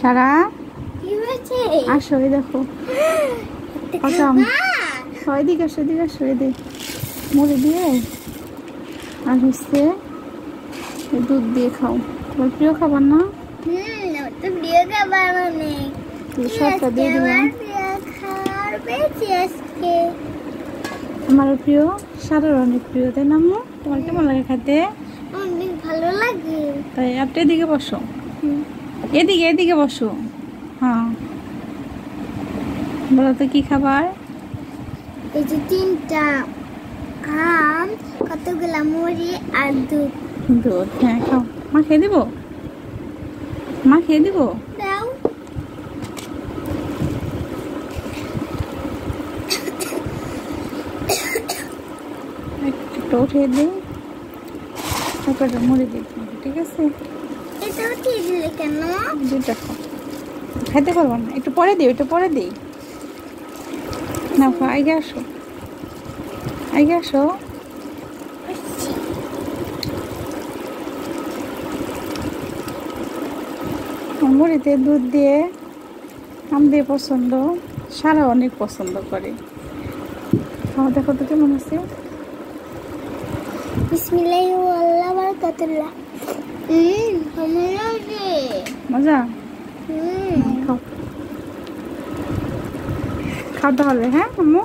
সারা কি হয়েছে? আসো, এই দেখো আসাম এদিকে আসো, এদিকে আসো, এদিকে মুড়ি দিয়ে আর হচ্ছে দুধ দিয়ে খাও। তোমার প্রিয় খাবার না? তো প্রিয় খাবার অনেক। সবটা দিয়ে দিলাম। আমার প্রিয়, সারার অনেক প্রিয়, তাই না আম্মু? তোমার কেমন লাগে খেতে? অনেক ভালো লাগে। তাই আপনি এদিকে বসো, এদিকে এদিকে বসো। হ্যাঁ বলো তো কি খাবার? এই যে 3টা আম, কতগুলা মুড়ি আর দুধ। দুধ, হ্যাঁ খাও। মা খেয়ে দিব, মা খেয়ে দিব। দাও। একটু উঠিয়ে দিই, তারপরে মুড়ি দিই, ঠিক আছে? এটা উঠিয়ে দিলে কেন? দুধটা খাও, খাইতে পারবো না, একটু পরে দিই, একটু পরে দিই না। আগে আসো, আগে আসো। মুড়িতে দুধ দিয়ে আম দিয়ে পছন্দ, সারা অনেক পছন্দ করে। আমার দেখো তো কেমন আছে। বিসমিল্লাহি আল্লাহু বারাকাতুল্লাহ। মজা। খাও, খাও তাহলে। হ্যাঁ আম্মু।